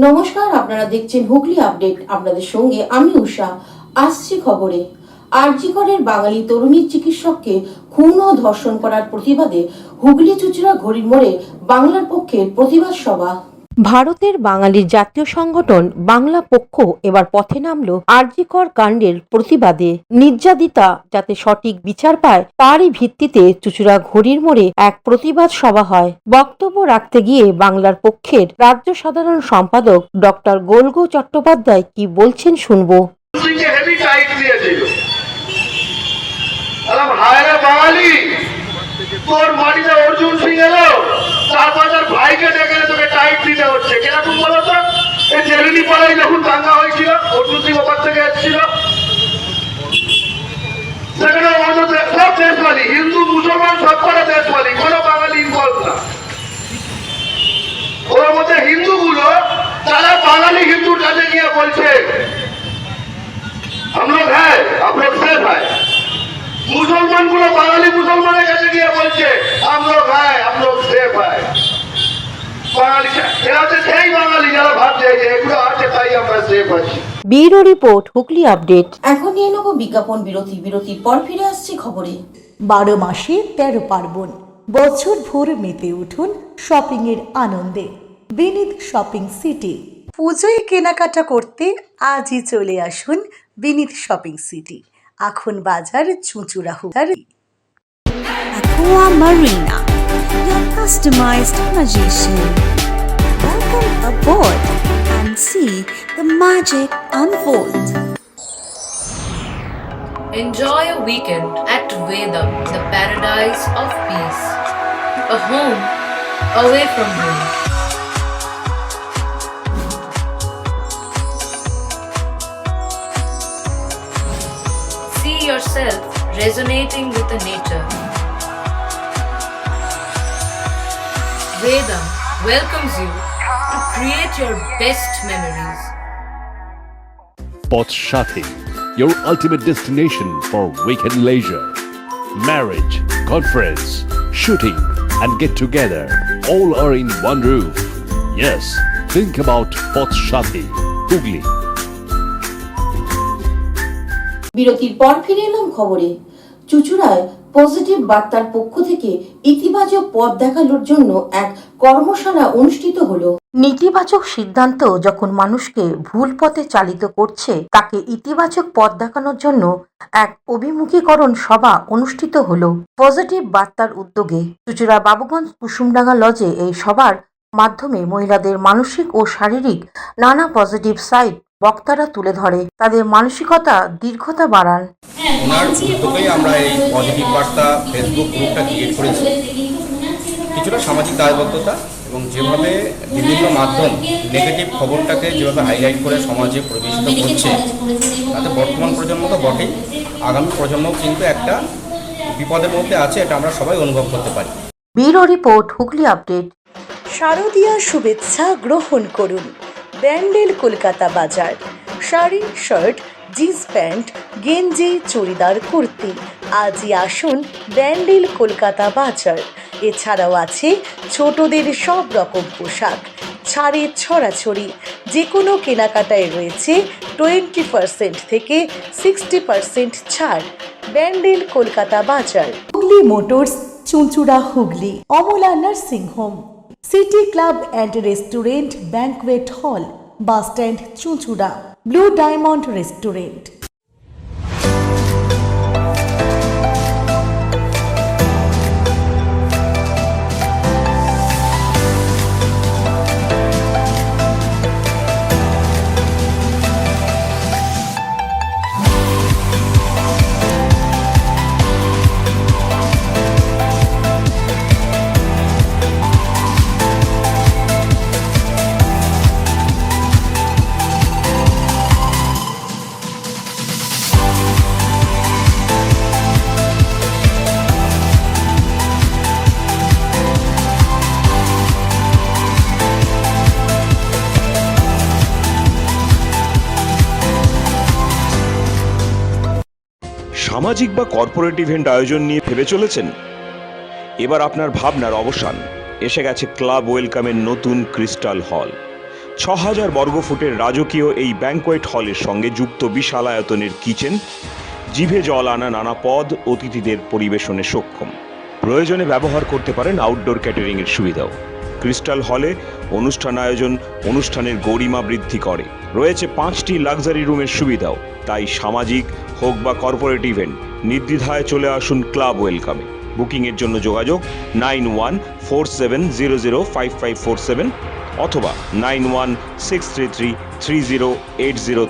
নমস্কার, আপনারা দেখছেন হুগলি আপডেট। আপনাদের সঙ্গে আমি উষা। আসছি খবরে। আরজিকরের বাঙালি তরুণী চিকিৎসককে খুন ও ধর্ষণ করার প্রতিবাদে হুগলি চুঁচুড়া ঘড়ির মোড়ে বাংলার পক্ষের প্রতিবাদ সভা। ভারতের বাঙালির জাতীয় সংগঠন বাংলা পক্ষ এবার পথে নামল আরজিকর কাণ্ডের প্রতিবাদে। নির্যাতিতা যাতে সঠিক বিচার পায় তারই ভিত্তিতে চুঁচুড়া ঘড়ির মোড়ে এক প্রতিবাদ সভা হয়। বক্তব্য রাখতে গিয়ে বাংলার পক্ষের রাজ্য সাধারণ সম্পাদক ডক্টর গোলগো চট্টোপাধ্যায় কি বলছেন শুনবো। তোর মাটিতে অর্জুন সিং এলো, 4-5 ভাইকে ডেকে তোকে টাইট দিতে হচ্ছে। কিরকম বলো তো? এই জেরেনি পাড়ায় যখন দাঙ্গা হয়েছিল, অর্জুন সিং ওপার থেকে এসেছিল, সেখানে সব দেশবালি, হিন্দু মুসলমান সব কটা দেশবালি, কোনো বাঙালি ইনভলভ না। ওর মধ্যে হিন্দুগুলো তারা বাঙালি হিন্দুর কাছে গিয়ে বলছে আমলোক হ্যাঁ আমলোক সেফ হয়। মুসলমান গুলো বাঙালি মুসলমানের কাছে গিয়ে বলছে আমলোক হ্যাঁ আমলোক সেফ হয়। বাঙালি এরা হচ্ছে সেই বাঙালি যারা ভাবছে এগুলো আছে তাই আমরা সেফ আছি। Bureau report, Hooghly update. এখন নিয়ে নেব বিজ্ঞাপন বিরতি। বিরতির পর ফিরে আসছি খবরে। 12 মাসে 13 পার্বণ, বছর ভোর মেতে উঠুন শপিং এর আনন্দে। বিনিদ শপিং সিটি। পুজোয় কেনাকাটা করতে আজই চলে আসুন বিনিদ শপিং সিটি, এখন বাজার চুঁচুড়া Hooghly. Aqua Marina, your customized magician. Welcome aboard and see the magic unfold. Enjoy a weekend at Vedam, the paradise of peace. A home away from home. See yourself resonating with the nature. Vedam welcomes you to create your best memories. Pothshathi, your ultimate destination for weekend leisure. Marriage, conference, shooting and get together all are in one roof. Yes, think about Pothshathi, Hugli. বিরতির পর ফিরে এলাম খবরে। চুঁচুড়ায় positive বার্তার পক্ষ থেকে ইতিবাচক পথ দেখানোর জন্য এক কর্মশালা অনুষ্ঠিত হলো। নেতিবাচক সিদ্ধান্ত যখন মানুষকে ভুল পথে চালিত করছে, তাকে ইতিবাচক পথ দেখানোর জন্য এক অভিমুখীকরণ সভা অনুষ্ঠিত হলো পজিটিভ বার্তার উদ্যোগে। চুঁচুড়া বাবুগঞ্জ কুসুমডাঙ্গা লজে এই সভার মাধ্যমে মহিলাদের মানসিক ও শারীরিক নানা পজিটিভ সাইড বক্তারা তুলে ধরে, তাদের মানসিকতা দীর্ঘতা বাড়ান। ওনার উদ্যোগেই আমরা এই পজিটিভ বার্তা ফেসবুক গ্রুপটা ক্রিয়েট করেছি। কিছুটা সামাজিক দায়বদ্ধতা এবং যেভাবে বিভিন্ন মাধ্যম নেগেটিভ খবরটাকে যেভাবে হাইলাইট করে সমাজে পরিবেশিত করছে, তাতে বর্তমান প্রজন্ম তো বটেই, আগামী প্রজন্মও কিন্তু একটা বিপদের মধ্যে আছে, এটা আমরা সবাই অনুভব করতে পারি। Bureau report, Hooghly update. শারদীয়া শুভেচ্ছা গ্রহণ করুন ব্যান্ডেল কলকাতা বাজার। শাড়ি, শার্ট, জিন্স প্যান্ট, গেঞ্জি, চুড়িদার, কুর্তি, আজই আসুন ব্যান্ডেল কলকাতা বাজার। এছাড়াও আছে ছোটদের সব রকম পোশাক, ছাড়ে ছড়াছড়ি। যে কোনো কেনাকাটায় রয়েছে 20% থেকে 60% ছাড়। ব্যান্ডেল কলকাতা বাজার। হুগলি মোটরস, চুঁচুড়া Hooghly. Amala nursing home, city club and restaurant, banquet hall, bus stand চুঁচুড়া। Blue diamond restaurant. সামাজিক বা কর্পোরেট ইভেন্ট আয়োজন নিয়ে ভেবে চলেছেন? এবার আপনার ভাবনার অবসান। এসে গেছে ক্লাব ওয়েলকামের নতুন ক্রিস্টাল হল। ৬,০০০ বর্গফুটের রাজকীয় এই ব্যাংকোয়েট হলের সঙ্গে যুক্ত বিশাল আয়তনের কিচেন, জিভে জল আনা নানা পদ অতিথিদের পরিবেশনে সক্ষম। প্রয়োজনে ব্যবহার করতে পারেন আউটডোর ক্যাটারিংয়ের সুবিধাও। ক্রিস্টাল হলে অনুষ্ঠান আয়োজন অনুষ্ঠানের গরিমা বৃদ্ধি করে। রয়েছে 5টি লাক্সারি রুমের সুবিধাও। তাই সামাজিক হোক বা কর্পোরেট ইভেন্ট নির্দ্বিধায় চলে আসুন ক্লাব ওয়েলকামে। বুকিংয়ের জন্য যোগাযোগ 9147005547 অথবা 9163333080